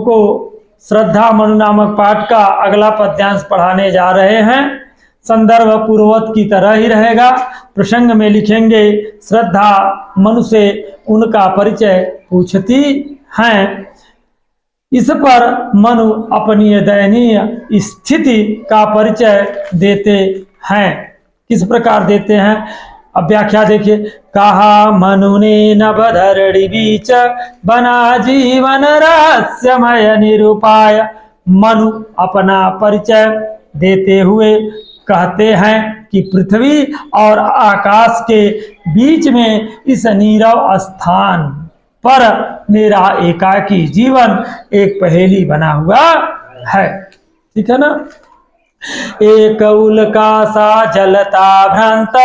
को श्रद्धा मनु नामक पाठ का अगला पद्यांश पढ़ाने जा रहे हैं। संदर्भ पूर्ववत की तरह ही रहेगा। प्रसंग में लिखेंगे, श्रद्धा मनु से उनका परिचय पूछती हैं। इस पर मनु अपनी दयनीय स्थिति का परिचय देते हैं। किस प्रकार देते हैं, अब व्याख्या देखिए। कहा मनु ने नभधरणी बीच बना जीवन रहस्यमय निरूपाय। मनु अपना परिचय देते हुए कहते हैं कि पृथ्वी और आकाश के बीच में इस नीरव स्थान पर मेरा एकाकी जीवन एक पहेली बना हुआ है। ठीक है ना। एक उल्का सा जलता भ्रांत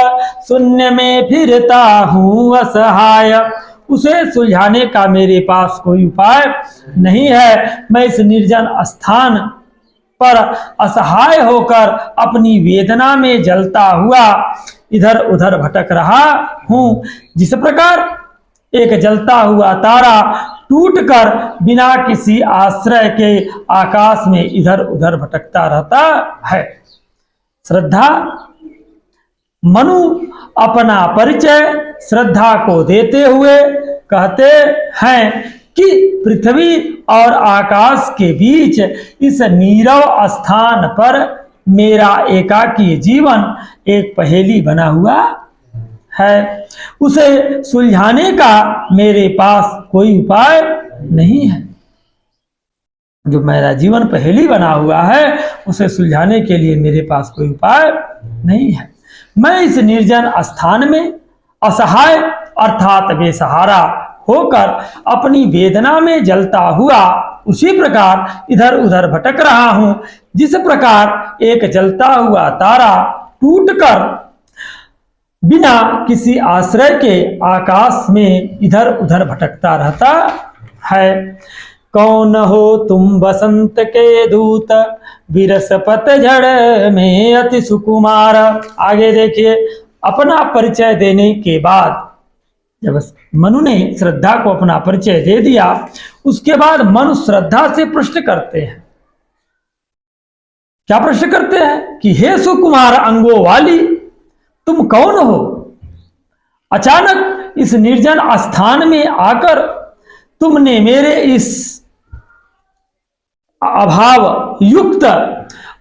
शून्य में फिरता हूँ असहाय। उसे सुलझाने का मेरे पास कोई उपाय नहीं है। मैं इस निर्जन स्थान पर असहाय होकर अपनी वेदना में जलता हुआ इधर उधर भटक रहा हूँ। जिस प्रकार एक जलता हुआ तारा टूटकर बिना किसी आश्रय के आकाश में इधर उधर भटकता रहता है। श्रद्धा मनु अपना परिचय श्रद्धा को देते हुए कहते हैं कि पृथ्वी और आकाश के बीच इस नीरव स्थान पर मेरा एकाकी जीवन एक पहेली बना हुआ है। उसे सुलझाने का मेरे पास कोई उपाय नहीं है। जो मेरा जीवन पहेली बना हुआ है उसे सुलझाने के लिए मेरे पास कोई उपाय नहीं है। मैं इस निर्जन स्थान में असहाय अर्थात बेसहारा होकर अपनी वेदना में जलता हुआ उसी प्रकार इधर उधर भटक रहा हूं। जिस प्रकार एक जलता हुआ तारा टूटकर बिना किसी आश्रय के आकाश में इधर उधर भटकता रहता है। कौन हो तुम बसंत के दूत विरस पतझड़ में अति सुकुमार। आगे देखिए, अपना परिचय देने के बाद जब मनु ने श्रद्धा को अपना परिचय दे दिया, उसके बाद मनु श्रद्धा से प्रश्न करते हैं। क्या प्रश्न करते हैं कि हे सुकुमार अंगों वाली, तुम कौन हो? अचानक इस निर्जन स्थान में आकर तुमने मेरे इस अभाव युक्त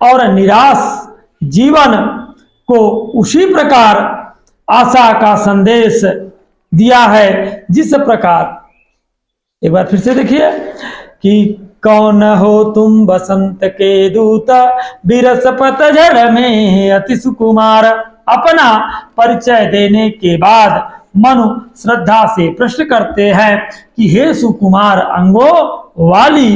और निराश जीवन को उसी प्रकार आशा का संदेश दिया है जिस प्रकार। एक बार फिर से देखिए कि कौन हो तुम बसंत के दूत बिरस पतझड़ में अति सुकुमार। अपना परिचय देने के बाद मनु श्रद्धा से प्रश्न करते हैं कि हे सुकुमार अंगों वाली,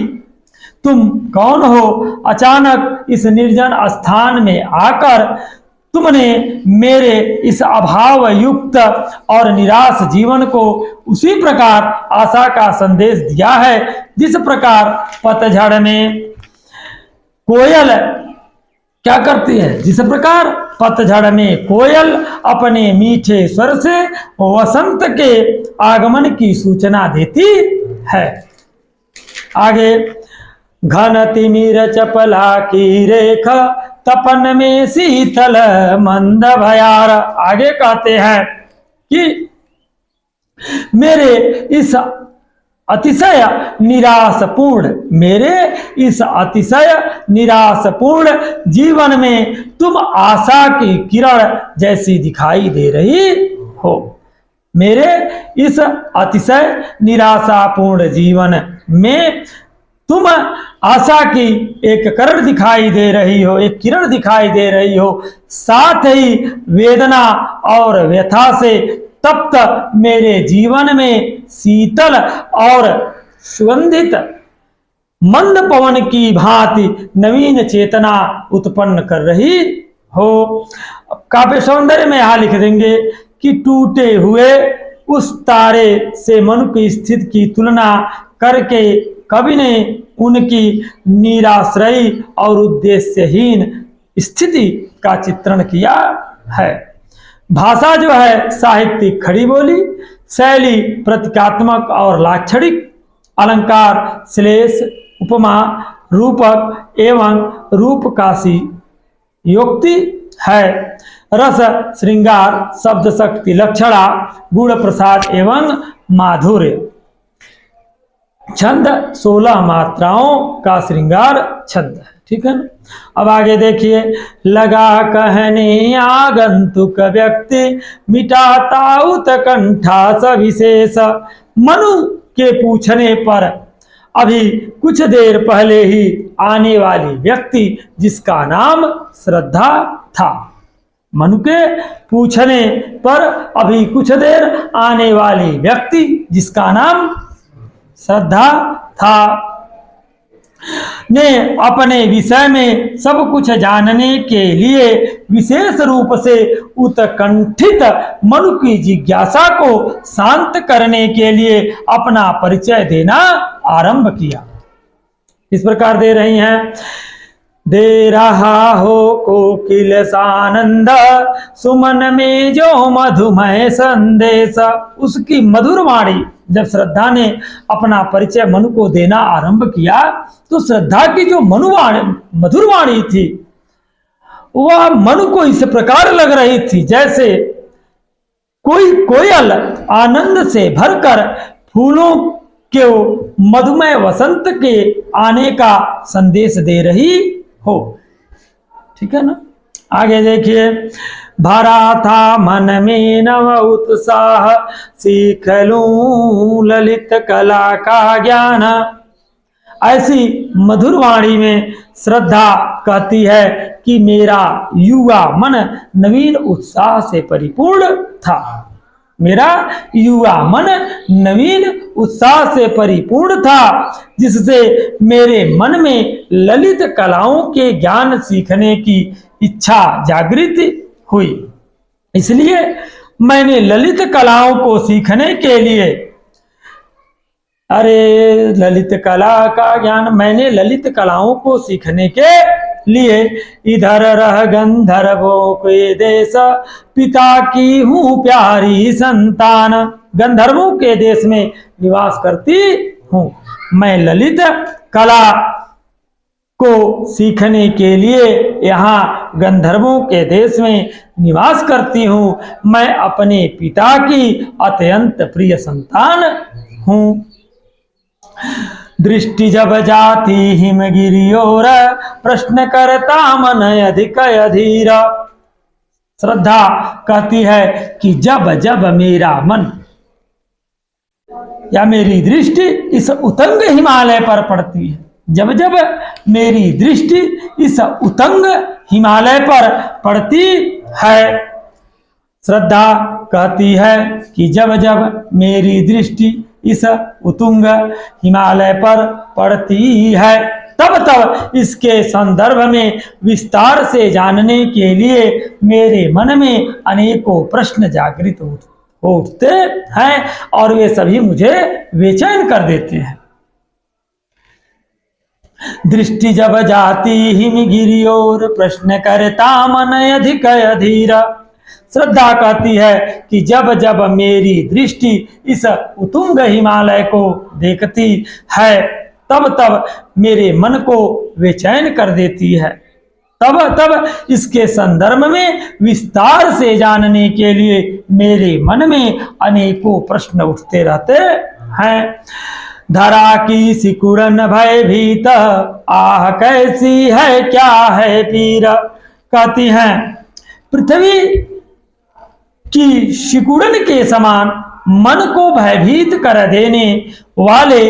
तुम कौन हो? अचानक इस निर्जन स्थान में आकर तुमने मेरे इस अभाव युक्त और निराश जीवन को उसी प्रकार आशा का संदेश दिया है जिस प्रकार पतझड़ में कोयल क्या करती है, जिस प्रकार पतझड़ में कोयल अपने मीठे स्वर से वसंत के आगमन की सूचना देती है। आगे, घन तिमिर चपला की रेखा तपन में शीतल मंद भयार। आगे कहते हैं कि मेरे इस अतिशय निराशपूर्ण जीवन में तुम आशा की किरण जैसी दिखाई दे रही हो। मेरे इस अतिशय निराशापूर्ण जीवन में तुम आशा की एक किरण दिखाई दे रही हो, एक किरण दिखाई दे रही हो। साथ ही वेदना और व्यथा से तप्त मेरे जीवन में शीतल और सुगंधित मंद पवन की भांति नवीन चेतना उत्पन्न कर रही हो। काव्य सौंदर्य में यहां लिख देंगे कि टूटे हुए उस तारे से मनु की स्थिति की तुलना करके कवि ने उनकी निराश्रयी और उद्देश्यहीन स्थिति का चित्रण किया है। भाषा जो है साहित्यिक खड़ी बोली, शैली प्रतीकात्मक और लाक्षणिक, अलंकार श्लेष उपमा, रूपक एवं रूपकाशी युक्ति है। रस, श्रृंगार, शब्द शक्ति, लक्षणा, गुण, प्रसाद एवं माधुर्य। छंद 16 मात्राओं का श्रृंगार छंद है। ठीक है ना। अब आगे देखिए, लगा कहने आगंतुक व्यक्ति, मिटाता उत्कंठा सविशेष। मनु के पूछने पर अभी कुछ देर पहले ही आने वाली व्यक्ति जिसका नाम श्रद्धा था। मनु के पूछने पर अभी कुछ देर आने वाली व्यक्ति जिसका नाम श्रद्धा था ने अपने विषय में सब कुछ जानने के लिए विशेष रूप से उत्कंठित मनु की जिज्ञासा को शांत करने के लिए अपना परिचय देना आरंभ किया। इस प्रकार दे रही हैं, दे रहा हो कोकिल सानंद, सुमन में जो मधुमय संदेश। उसकी मधुर वाणी, जब श्रद्धा ने अपना परिचय मनु को देना आरंभ किया तो श्रद्धा की जो मधुर वाणी थी वह मनु को इस प्रकार लग रही थी जैसे कोई कोयल आनंद से भरकर फूलों के मधुमय वसंत के आने का संदेश दे रही हो। ठीक है ना। आगे देखिए, भरा था मन में नव उत्साह, सीख लूं ललित कला का ज्ञान। ऐसी मधुर वाणी में श्रद्धा कहती है कि मेरा युवा मन नवीन उत्साह से परिपूर्ण था। मेरा युवा मन नवीन उत्साह से परिपूर्ण था, जिससे मेरे मन में ललित कलाओं के ज्ञान सीखने की इच्छा जागृत हुई। इसलिए मैंने ललित कलाओं को सीखने के लिए, ललित कला का ज्ञान, मैंने ललित कलाओं को सीखने के लिए इधर रह गंधर्वों के देश, पिता की हूँ प्यारी संतान। गंधर्वों के देश में निवास करती हूँ। मैं ललित कला को सीखने के लिए यहाँ गंधर्वों के देश में निवास करती हूँ। मैं अपने पिता की अत्यंत प्रिय संतान हूँ। दृष्टि जब जाती हिमगिरी ओर, प्रश्न करता मन अधिक अधीर। श्रद्धा कहती है कि जब जब मेरा मन या मेरी दृष्टि इस उतंग हिमालय पर पड़ती है, जब जब मेरी दृष्टि इस उतंग हिमालय पर पड़ती है। श्रद्धा कहती है कि जब जब मेरी दृष्टि इस उतुंग हिमालय पर पड़ती है, तब तब इसके संदर्भ में विस्तार से जानने के लिए मेरे मन में अनेकों प्रश्न जागृत उठते हैं और वे सभी मुझे बेचैन कर देते हैं। दृष्टि जब जाती हिमगिरी ओर, प्रश्न करता मन अधिक अधीर। श्रद्धा कहती है कि जब जब मेरी दृष्टि इस उतुंग हिमालय को देखती है, तब तब मेरे मन को बेचैन कर देती है। तब तब इसके संदर्भ में विस्तार से जानने के लिए मेरे मन में अनेकों प्रश्न उठते रहते हैं। धरा की सिकुड़न भयभीत, आह कैसी है क्या है पीर। कहती हैं, पृथ्वी की सिकुड़न के समान मन को भयभीत कर देने वाले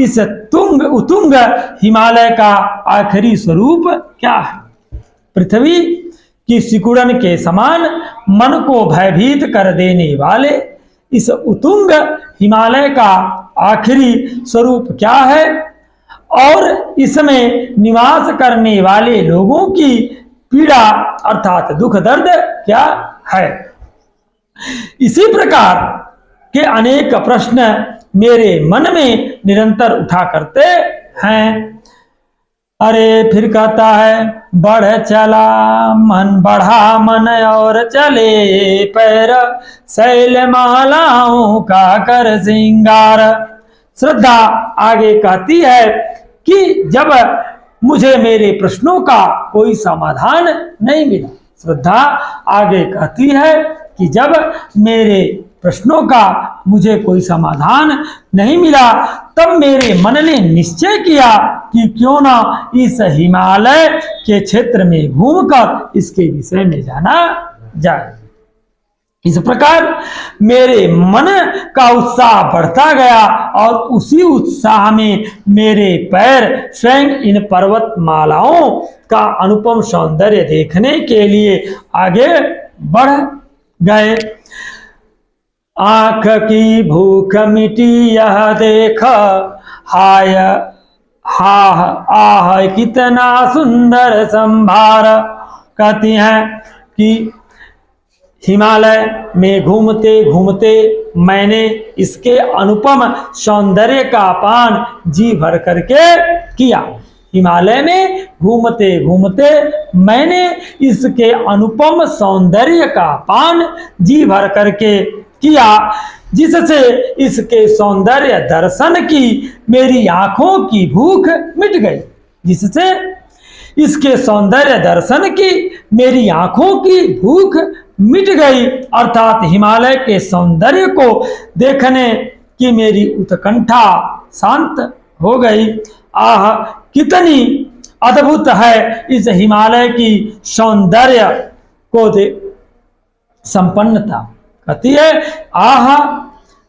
इस उतुंग हिमालय का आखिरी स्वरूप क्या है। पृथ्वी की सिकुड़न के समान मन को भयभीत कर देने वाले इस उतुंग हिमालय का आखिरी स्वरूप क्या है और इसमें निवास करने वाले लोगों की पीड़ा अर्थात दुख दर्द क्या है। इसी प्रकार के अनेक प्रश्न मेरे मन में निरंतर उठा करते हैं। फिर कहता है, बढ़ चला मन, बढ़ा मन और चले पैर, शैल मालाओं का कर श्रृंगार। श्रद्धा आगे कहती है कि जब मुझे मेरे प्रश्नों का कोई समाधान नहीं मिला। श्रद्धा आगे कहती है कि जब मेरे प्रश्नों का मुझे कोई समाधान नहीं मिला, तब मेरे मन ने निश्चय किया कि क्यों ना इस हिमालय के क्षेत्र में घूमकर इसके विषय में जाना जाए। इस प्रकार मेरे मन का उत्साह बढ़ता गया और उसी उत्साह में मेरे पैर स्वयं इन पर्वतमालाओं का अनुपम सौंदर्य देखने के लिए आगे बढ़ गए। आंख की भूख मिटी यह देख, हाय हाह आह कितना सुंदर संभार। कहती हैं कि हिमालय में घूमते घूमते मैंने इसके अनुपम सौंदर्य का पान जी भर करके किया। हिमालय में घूमते घूमते मैंने इसके अनुपम सौंदर्य का पान जी भर करके किया, जिससे इसके सौंदर्य दर्शन की मेरी आंखों की भूख मिट गई। जिससे इसके सौंदर्य दर्शन की मेरी आंखों की भूख मिट गई, अर्थात हिमालय के सौंदर्य को देखने की मेरी उत्कंठा शांत हो गई। आह कितनी अद्भुत है इस हिमालय की सौंदर्य को संपन्नता। कहती है आह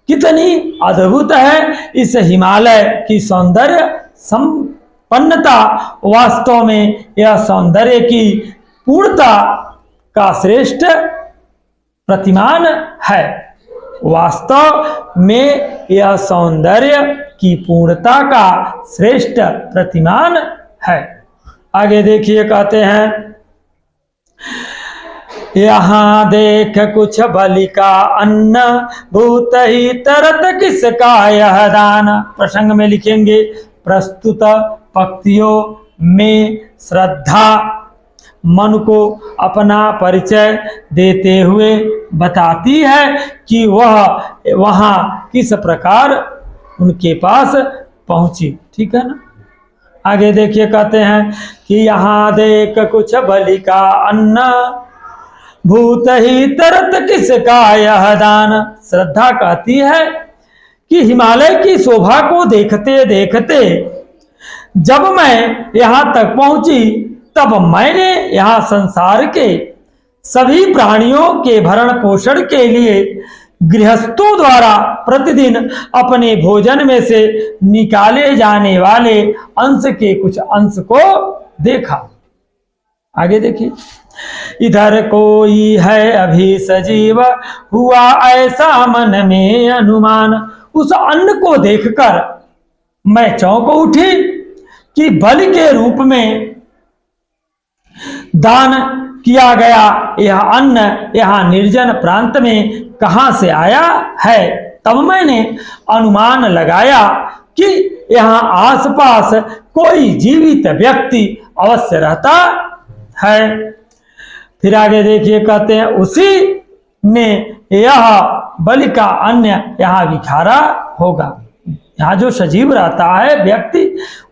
कितनी अद्भुत है इस हिमालय की सौंदर्य संपन्नता। वास्तव में यह सौंदर्य की पूर्णता का श्रेष्ठ प्रतिमान है। वास्तव में यह सौंदर्य की पूर्णता का श्रेष्ठ प्रतिमान है। आगे देखिए, कहते हैं यहाँ देख कुछ बलि का अन्न, भूत ही तरत किसका यह दान। प्रसंग में लिखेंगे, प्रस्तुत पंक्तियों में श्रद्धा मन को अपना परिचय देते हुए बताती है कि वह वहां किस प्रकार उनके पास पहुंची। ठीक है ना। आगे देखिए, कहते हैं कि यहाँ देख कुछ बलि का अन्न, भूत ही तरत किसका यह दान। श्रद्धा कहती है कि हिमालय की शोभा को देखते देखते जब मैं यहाँ तक पहुंची, तब मैंने यहाँ संसार के सभी प्राणियों के भरण पोषण के लिए गृहस्थों द्वारा प्रतिदिन अपने भोजन में से निकाले जाने वाले अंश के कुछ अंश को देखा। आगे देखिए, इधर कोई है अभी सजीव, हुआ ऐसा मन में अनुमान। उस अन्न को देखकर मैं चौंक उठी कि बलि के रूप में दान किया गया यह अन्न यहाँ निर्जन प्रांत में कहां से आया है। तब मैंने अनुमान लगाया कि यहाँ आसपास कोई जीवित व्यक्ति अवश्य रहता है। फिर आगे देखिए, कहते हैं उसी ने यह बलि का अन्न यहाँ बिखारा होगा। यहाँ जो सजीव रहता है व्यक्ति,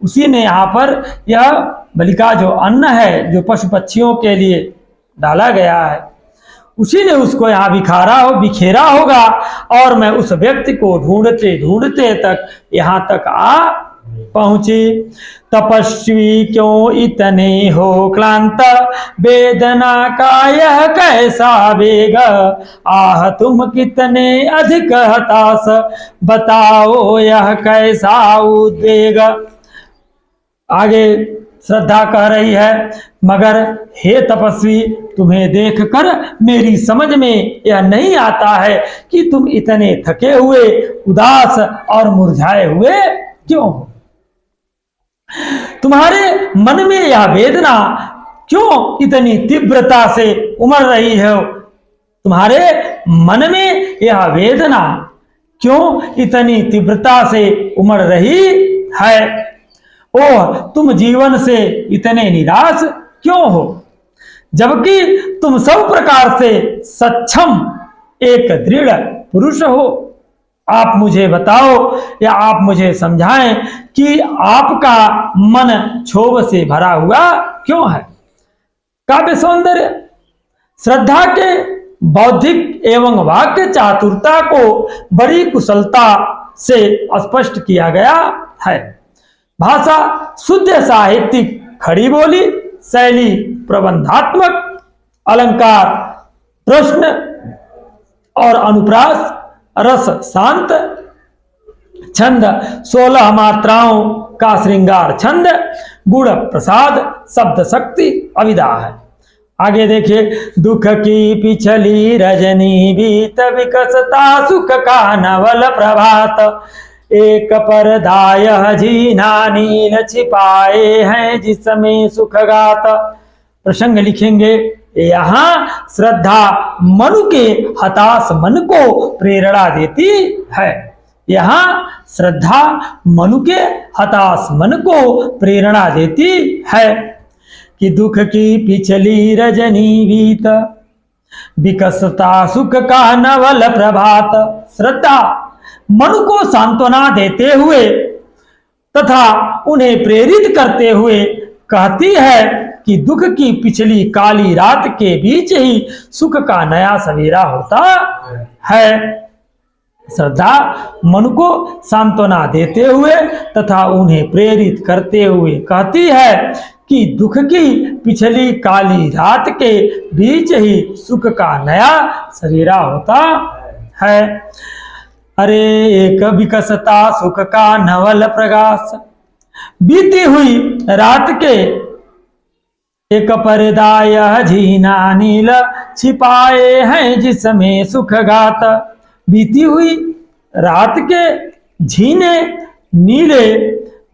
उसी ने यहाँ पर यह बलि का जो अन्न है, जो पशु पक्षियों के लिए डाला गया है, उसी ने उसको यहाँ बिखेरा होगा। और मैं उस व्यक्ति को ढूंढते ढूंढते तक यहाँ तक आ पहुंची। तपस्वी क्यों इतने हो क्लांत, वेदना का यह कैसा वेग। आह तुम कितने अधिक हताश, बताओ यह कैसा उद्वेग। आगे श्रद्धा कह रही है, मगर हे तपस्वी, तुम्हें देखकर मेरी समझ में यह नहीं आता है कि तुम इतने थके हुए, उदास और मुरझाए हुए क्यों हो। तुम्हारे मन में यह वेदना क्यों इतनी तीव्रता से उमड़ रही है। तुम्हारे मन में यह वेदना क्यों इतनी तीव्रता से उमड़ रही है। ओह, तुम जीवन से इतने निराश क्यों हो, जबकि तुम सब प्रकार से सक्षम एक दृढ़ पुरुष हो। आप मुझे बताओ या आप मुझे समझाएं कि आपका मन क्षोभ से भरा हुआ क्यों है। काव्य सौंदर्य श्रद्धा के बौद्धिक एवं वाक्य चातुरता को बड़ी कुशलता से स्पष्ट किया गया है। भाषा शुद्ध साहित्यिक खड़ी बोली, शैली प्रबंधात्मक, अलंकार प्रश्न और अनुप्रास, रस शांत, छंद 16 मात्राओं का श्रृंगार छंद, गुण प्रसाद, शब्द शक्ति अविदा है। आगे देखिए, दुख की पिछली रजनी बीत विकसता सुख का नवल प्रभात, एक परदाय झीना नील छिपाए हैं जिसमें सुख गात। प्रसंग लिखेंगे, यहाँ श्रद्धा मनु के हताश मन को प्रेरणा देती है। यहाँ श्रद्धा मनु के हताश मन को प्रेरणा देती है कि दुख की पिछली रजनी बीत विकसता सुख का नवल प्रभात। श्रद्धा मनु को सांत्वना देते हुए तथा उन्हें प्रेरित करते हुए कहती है कि दुख की पिछली काली रात के बीच ही सुख का नया सवेरा होता है। श्रद्धा मन को सांत्वना देते हुए तथा उन्हें प्रेरित करते हुए कहती है कि दुख की पिछली काली रात के बीच ही सुख का नया सवेरा होता है। अरे एक विकसता सुख का नवल प्रकाश, बीती हुई रात के एक परदाय झीना नील छिपाए हैं जिसमें सुख गात। बीती हुई रात के झीने नीले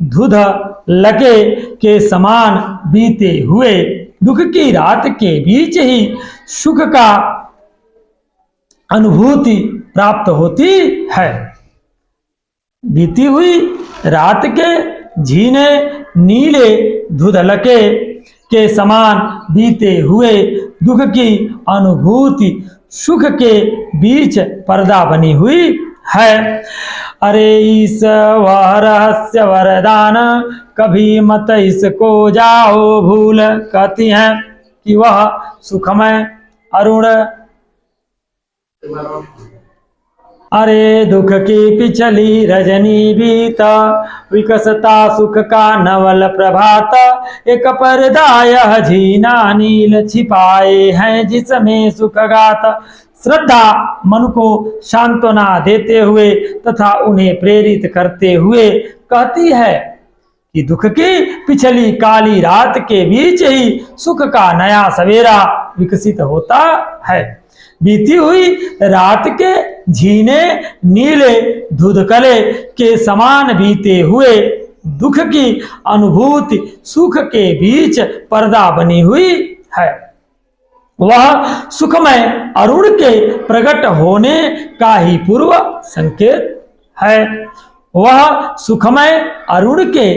धुध लगे के समान बीते हुए दुख की रात के बीच ही सुख का अनुभूति प्राप्त होती है। बीती हुई रात के झीने नीले धुंधलके के समान बीते हुए दुख की अनुभूति सुख के बीच पर्दा बनी हुई है। अरे ईश्वर रहस्य वरदान कभी मत इसको जाओ भूल। कहती हैं कि वह सुखमय अरुण, अरे दुख की पिछली रजनी बीता विकसता सुख का नवल प्रभात, एक परदाय झीना नील छिपाए हैं जिसमें सुख गात। श्रद्धा मन को सांत्वना देते हुए तथा उन्हें प्रेरित करते हुए कहती है कि दुख की पिछली काली रात के बीच ही सुख का नया सवेरा विकसित होता है। बीती हुई रात के झीने नीले धुंधकले के समान बीते हुए दुख की अनुभूति सुख के बीच पर्दा बनी हुई है। वह सुखमय अरुण के प्रकट होने का ही पूर्व संकेत है। वह सुखमय अरुण के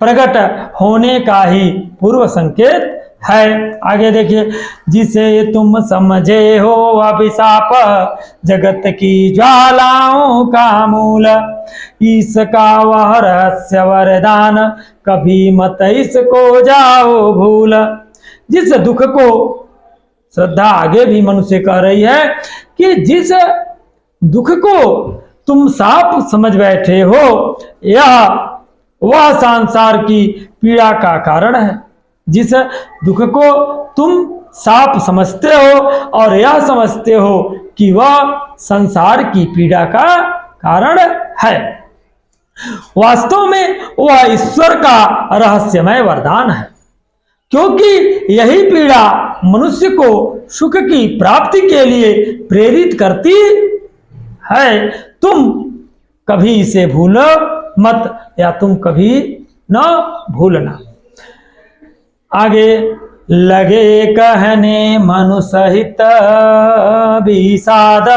प्रकट होने का ही पूर्व संकेत है। आगे देखिए, जिसे तुम समझे हो अभिशाप जगत की ज्वालाओं का मूल, इसका वह रहस्य वरदान कभी मत इसको जाओ भूल। जिस दुख को, श्रद्धा आगे भी मनुष्य कह रही है कि जिस दुख को तुम साफ समझ बैठे हो, यह वह संसार की पीड़ा का कारण है। जिस दुख को तुम साफ समझते हो और यह समझते हो कि वह संसार की पीड़ा का कारण है, वास्तव में वह ईश्वर का रहस्यमय वरदान है, क्योंकि यही पीड़ा मनुष्य को सुख की प्राप्ति के लिए प्रेरित करती है। तुम कभी इसे भूलो मत, या तुम कभी न भूलना। आगे, लगे कहने मनु सहित विषाद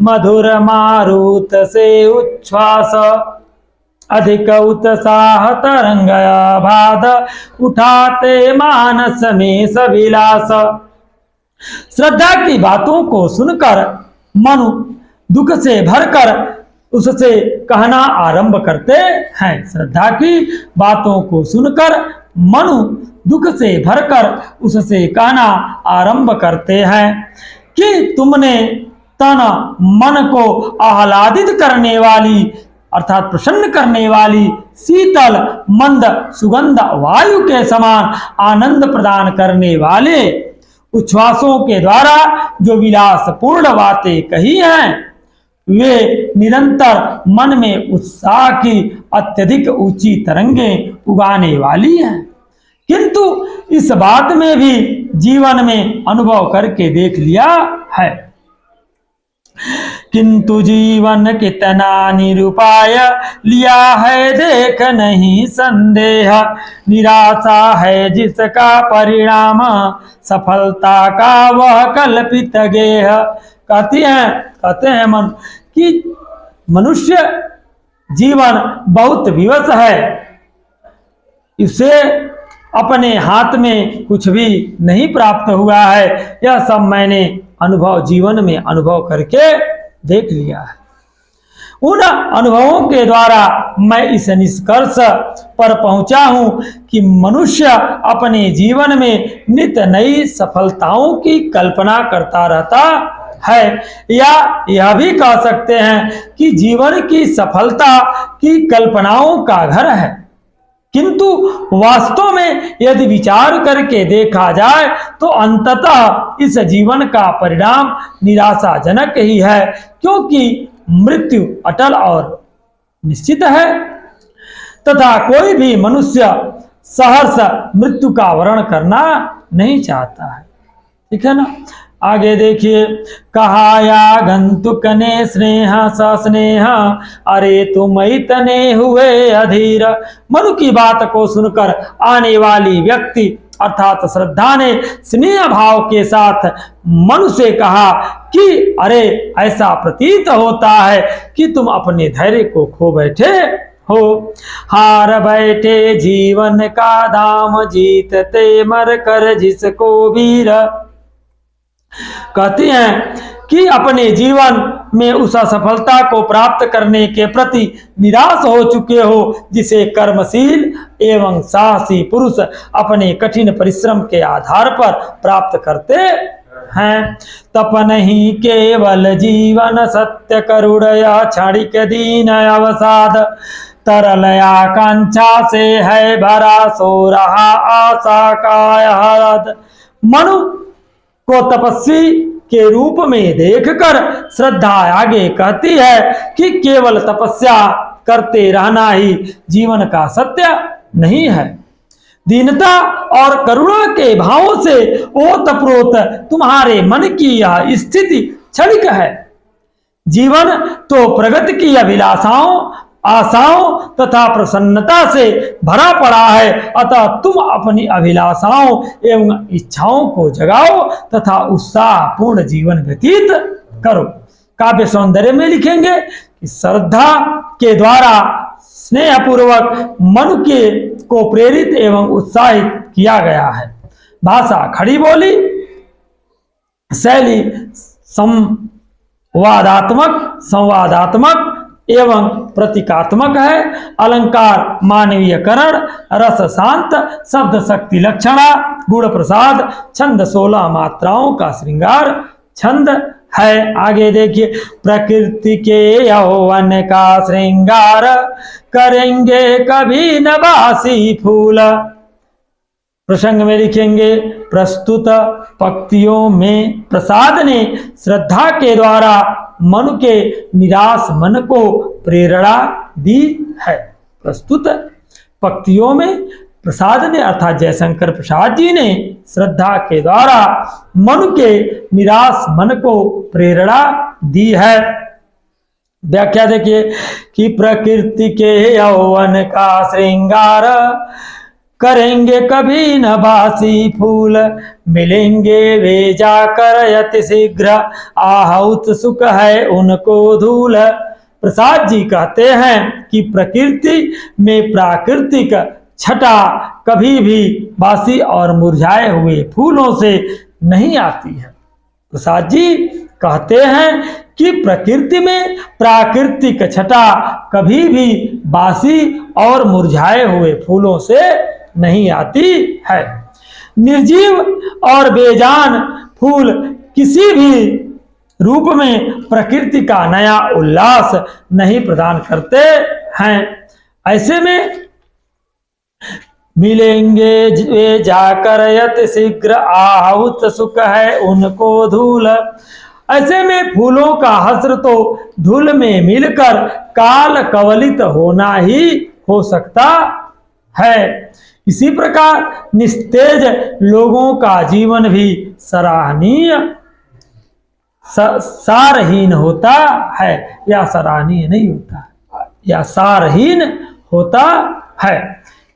मधुर मारुत से उच्छ्वास, अधिक उत्साह तरंग बाध उठाते मानस में सविलास। श्रद्धा की बातों को सुनकर मनु दुख से भरकर उससे कहना आरंभ करते हैं। श्रद्धा की बातों को सुनकर मनु दुख से भरकर उससे कहना आरंभ करते हैं कि तुमने तन मन को आह्लादित करने वाली अर्थात प्रसन्न करने वाली शीतल मंद सुगंध वायु के समान आनंद प्रदान करने वाले उच्छ्वासों के द्वारा जो विलासपूर्ण बातें कही हैं, वे निरंतर मन में उत्साह की अत्यधिक ऊंची तरंगें उगाने वाली हैं। किंतु इस बात में भी जीवन में अनुभव करके देख लिया है। किंतु जीवन कितना निरुपाय लिया है देख नहीं संदेह, निराशा है जिसका परिणाम सफलता का वह कल्पित गेह। कहते हैं मन कि मनुष्य जीवन बहुत विवश है, इसे अपने हाथ में कुछ भी नहीं प्राप्त हुआ है। यह सब मैंने जीवन में अनुभव करके देख लिया है। उन अनुभवों के द्वारा मैं इस निष्कर्ष पर पहुंचा हूं कि मनुष्य अपने जीवन में नित्य नई सफलताओं की कल्पना करता रहता है, या यह भी कह सकते हैं कि जीवन की सफलता की कल्पनाओं का घर है। किंतु वास्तव में यदि विचार करके देखा जाए तो अंततः इस जीवन का परिणाम निराशाजनक ही है, क्योंकि मृत्यु अटल और निश्चित है तथा कोई भी मनुष्य सहर्ष मृत्यु का वर्ण करना नहीं चाहता है। ठीक है ना। आगे देखिए, कहा या गंतुक ने स्नेह सस्नेह, अरे तुम इतने हुए अधीर। मनु की बात को सुनकर आने वाली व्यक्ति अर्थात श्रद्धा ने स्नेह भाव के साथ मनु से कहा कि अरे ऐसा प्रतीत होता है कि तुम अपने धैर्य को खो बैठे हो, हार बैठे जीवन का दाम, जीतते मर कर जिसको वीर। कहती हैं कि अपने जीवन में उस असफलता को प्राप्त करने के प्रति निराश हो चुके हो जिसे कर्मशील एवं साहसी पुरुष अपने कठिन परिश्रम के आधार पर प्राप्त करते हैं। तप नहीं केवल जीवन सत्य करुणया क्षणिक दीन अवसाद, तरल आकांक्षा से है भरा सो रहा आशा का हृदय। मनु को तपस्वी के रूप में देखकर श्रद्धा आगे कहती है कि केवल तपस्या करते रहना ही जीवन का सत्य नहीं है। दीनता और करुणा के भावों से ओतप्रोत तुम्हारे मन की यह स्थिति क्षणिक है। जीवन तो प्रगति की अभिलाषाओं, आशाओं तथा प्रसन्नता से भरा पड़ा है, अतः तुम अपनी अभिलाषाओं एवं इच्छाओं को जगाओ तथा उत्साहपूर्ण जीवन व्यतीत करो। काव्य सौंदर्य में लिखेंगे कि श्रद्धा के द्वारा स्नेहपूर्वक मन के को प्रेरित एवं उत्साहित किया गया है। भाषा खड़ी बोली, शैली संवादात्मक एवं प्रतीकात्मक है, अलंकार मानवीयकरण, रस शांत, शब्द शक्ति लक्षणा, गुण प्रसाद, छंद 16 मात्राओं का श्रृंगार छंद है। आगे देखिए, प्रकृति के यौवन का श्रृंगार करेंगे कभी न बासी फूल। प्रसंग में लिखेंगे, प्रस्तुत पंक्तियों में प्रसाद ने श्रद्धा के द्वारा मनु के निराश मन को प्रेरणा दी है। प्रस्तुत पंक्तियों में प्रसाद ने अर्थात जयशंकर प्रसाद जी ने श्रद्धा के द्वारा मनु के निराश मन को प्रेरणा दी है। व्याख्या देखिए कि प्रकृति के यौवन का श्रृंगार करेंगे कभी न बासी फूल, मिलेंगे वे जाकर यति शीघ्र, आह उत्सुक है उनको धूल। प्रसाद जी कहते हैं कि प्रकृति में प्राकृतिक छटा कभी भी बासी और मुरझाए हुए फूलों से नहीं आती है। प्रसाद जी कहते हैं कि प्रकृति में प्राकृतिक छटा कभी भी बासी और मुरझाए हुए फूलों से नहीं आती है। निर्जीव और बेजान फूल किसी भी रूप में प्रकृति का नया उल्लास नहीं प्रदान करते हैं। ऐसे में मिलेंगे वे जाकर यत शीघ्र आहूत सुख है उनको धूल। ऐसे में फूलों का हस्र तो धूल में मिलकर काल कवलित होना ही हो सकता है। इसी प्रकार निस्तेज लोगों का जीवन भी सराहनीय सारहीन होता है, या सराहनीय नहीं होता, या सारहीन होता है।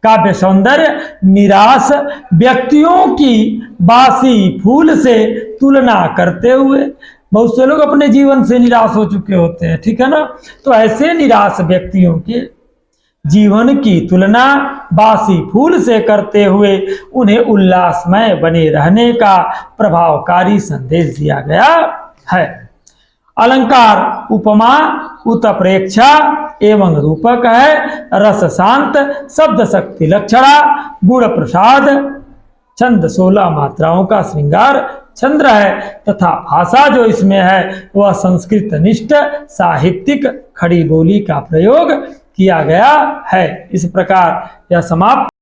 काव्य सौंदर्य निराश व्यक्तियों की बासी फूल से तुलना करते हुए, बहुत से लोग अपने जीवन से निराश हो चुके होते हैं, ठीक है ना, तो ऐसे निराश व्यक्तियों के जीवन की तुलना बासी फूल से करते हुए उन्हें उल्लासमय बने रहने का प्रभावकारी संदेश दिया गया है। अलंकार उपमा उत्प्रेक्षा एवं रूपक है। रस शांत शब्द शक्ति लक्षणा गुण प्रसाद छंद 16 मात्राओं का श्रृंगार छंद है तथा भाषा जो इसमें है वह संस्कृत निष्ठ साहित्यिक खड़ी बोली का प्रयोग किया गया है। इस प्रकार यह समाप्त